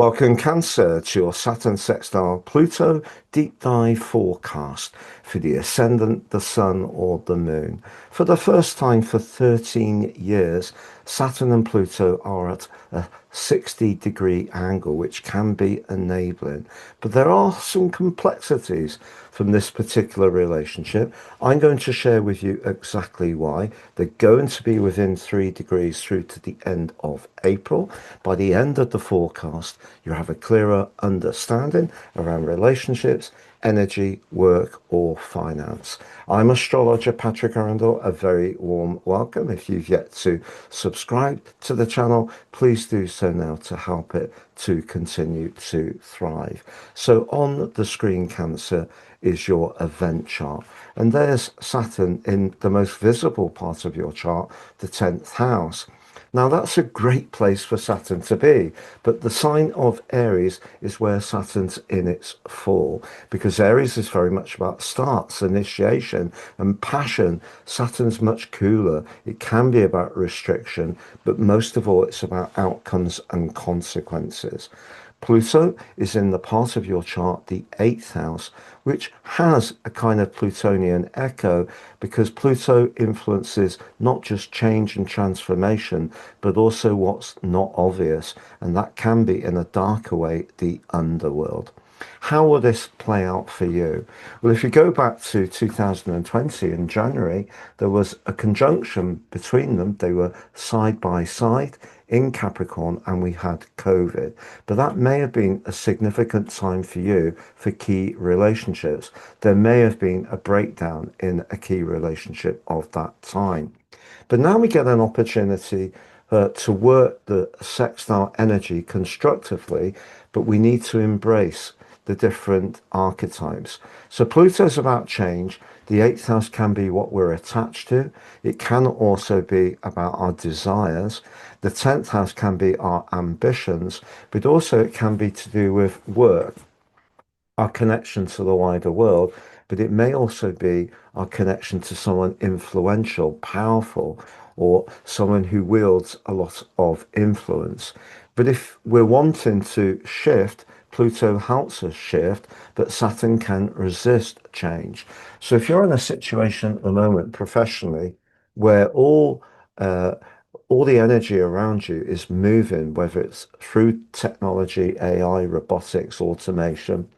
Welcome, Cancer, to your Saturn Sextile Pluto deep dive forecast for the ascendant, the sun, or the moon. For the first time for 13 years, Saturn and Pluto are at a 60-degree angle, which can be enabling. But there are some complexities from this particular relationship. I'm going to share with you exactly why. They're going to be within 3 degrees through to the end of April. By the end of the forecast, you have a clearer understanding around relationships, energy, work, or finance. I'm astrologer Patrick Arundel. A very warm welcome. If you've yet to subscribe to the channel, please do so now to help it to continue to thrive. So on the screen, Cancer, is your event chart. And there's Saturn in the most visible part of your chart, the 10th house. Now, that's a great place for Saturn to be, but the sign of Aries is where Saturn's in its fall, because Aries is very much about starts, initiation, and passion. Saturn's much cooler. It can be about restriction, but most of all, it's about outcomes and consequences. Pluto is in the part of your chart, the 8th house, which has a kind of Plutonian echo because Pluto influences not just change and transformation, but also what's not obvious. And that can be, in a darker way, the underworld. How will this play out for you? Well, if you go back to 2020 in January, there was a conjunction between them. They were side by side in Capricorn, and we had COVID. But that may have been a significant time for you for key relationships. There may have been a breakdown in a key relationship of that time. But now we get an opportunity to work the sextile energy constructively, but we need to embrace the different archetypes. So Pluto's about change. The 8th house can be what we're attached to. It can also be about our desires. The 10th house can be our ambitions, but also it can be to do with work, our connection to the wider world, but it may also be our connection to someone influential, powerful, or someone who wields a lot of influence. But if we're wanting to shift, Pluto helps us shift, but Saturn can resist change. So if you're in a situation at the moment professionally where all the energy around you is moving, whether it's through technology, AI, robotics, automation,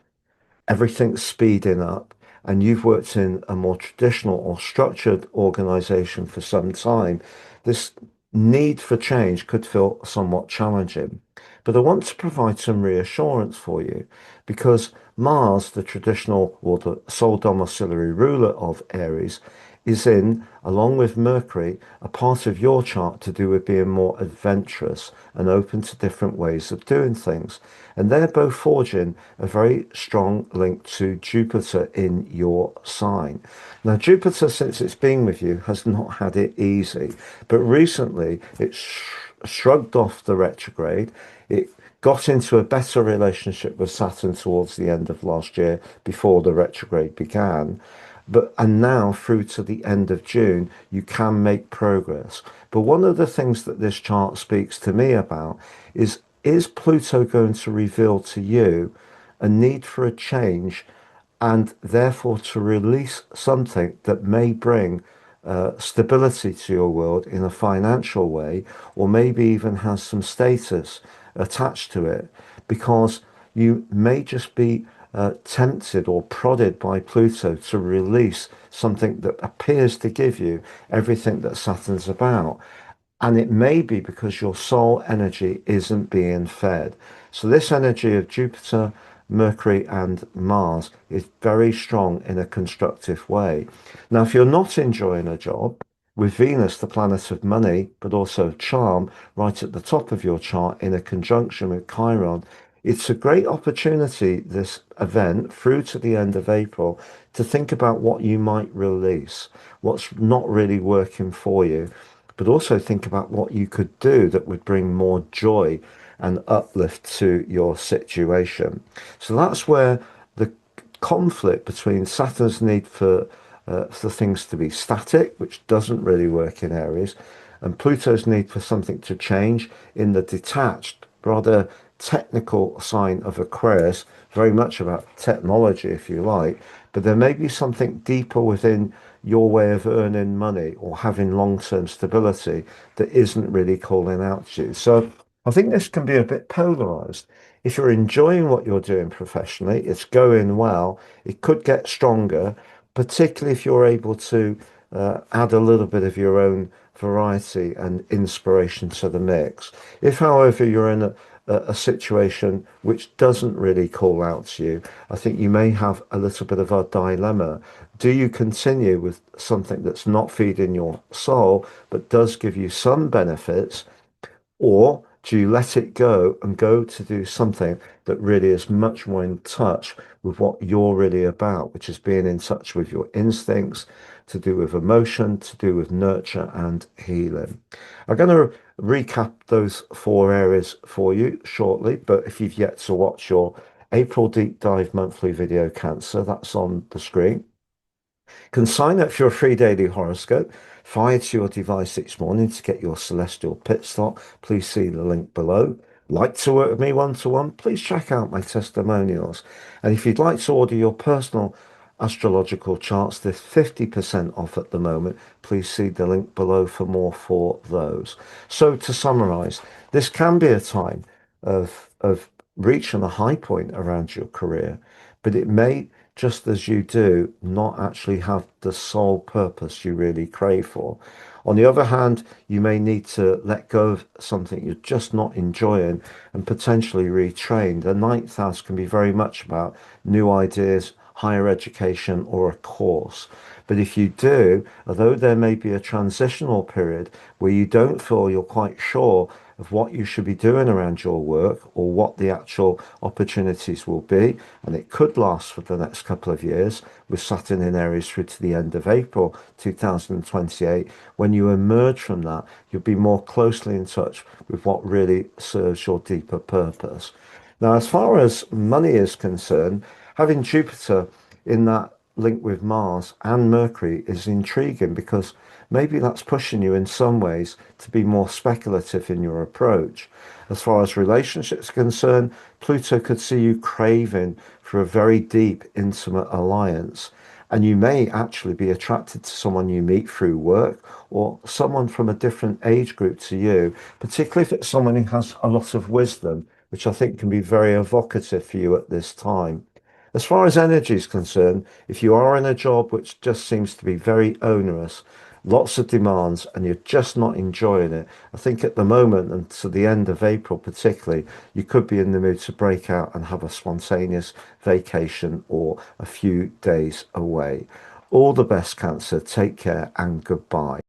everything's speeding up, and you've worked in a more traditional or structured organization for some time, this need for change could feel somewhat challenging. But I want to provide some reassurance for you because Mars, the traditional or the sole domiciliary ruler of Aries, is in, along with Mercury, a part of your chart to do with being more adventurous and open to different ways of doing things. And they're both forging a very strong link to Jupiter in your sign. Now, Jupiter, since it's been with you, has not had it easy, but recently it's shrugged off the retrograde. It got into a better relationship with Saturn towards the end of last year before the retrograde began. And now through to the end of June, you can make progress. But one of the things that this chart speaks to me about is Pluto going to reveal to you a need for a change and therefore to release something that may bring stability to your world in a financial way, or maybe even has some status attached to it, because you may just be tempted or prodded by Pluto to release something that appears to give you everything that Saturn's about. And it may be because your soul energy isn't being fed. So this energy of Jupiter, Mercury, and Mars is very strong in a constructive way. Now, if you're not enjoying a job, with Venus, the planet of money, but also charm, right at the top of your chart in a conjunction with Chiron, it's a great opportunity, this event, through to the end of April, to think about what you might release, what's not really working for you, but also think about what you could do that would bring more joy and uplift to your situation. So that's where the conflict between Saturn's need for things to be static, which doesn't really work in Aries, and Pluto's need for something to change in the detached, rather technical sign of Aquarius, very much about technology, if you like, but there may be something deeper within your way of earning money or having long-term stability that isn't really calling out to you. So I think this can be a bit polarized. If you're enjoying what you're doing professionally, it's going well, it could get stronger, particularly if you're able to add a little bit of your own variety and inspiration to the mix. If, however, you're in a situation which doesn't really call out to you, I think you may have a little bit of a dilemma. Do you continue with something that's not feeding your soul, but does give you some benefits? Or do you let it go and go to do something that really is much more in touch with what you're really about, which is being in touch with your instincts, to do with emotion, to do with nurture and healing? I'm going to recap those four areas for you shortly, but if you've yet to watch your April Deep Dive monthly video, Cancer, that's on the screen. Can sign up for your free daily horoscope fired to your device each morning to get your celestial pit stop. Please see the link below. Like to work with me one-to-one? Please check out my testimonials. And if you'd like to order your personal astrological charts, there's 50% off at the moment. Please see the link below for more for those. So to summarize, this can be a time of reaching a high point around your career, but it may, just as you do, not actually have the sole purpose you really crave for. On the other hand, you may need to let go of something you're just not enjoying and potentially retrain. The ninth house can be very much about new ideas, higher education, or a course. But if you do, although there may be a transitional period where you don't feel you're quite sure of what you should be doing around your work or what the actual opportunities will be, and it could last for the next couple of years, with Saturn in Aries through to the end of April 2028, when you emerge from that, you'll be more closely in touch with what really serves your deeper purpose. Now, as far as money is concerned, having Jupiter in that link with Mars and Mercury is intriguing, because maybe that's pushing you in some ways to be more speculative in your approach. As far as relationships are concerned, Pluto could see you craving for a very deep, intimate alliance. And you may actually be attracted to someone you meet through work or someone from a different age group to you, particularly if it's someone who has a lot of wisdom, which I think can be very evocative for you at this time. As far as energy is concerned, if you are in a job which just seems to be very onerous, lots of demands, and you're just not enjoying it, I think at the moment and to the end of April particularly, you could be in the mood to break out and have a spontaneous vacation or a few days away. All the best, Cancer. Take care and goodbye.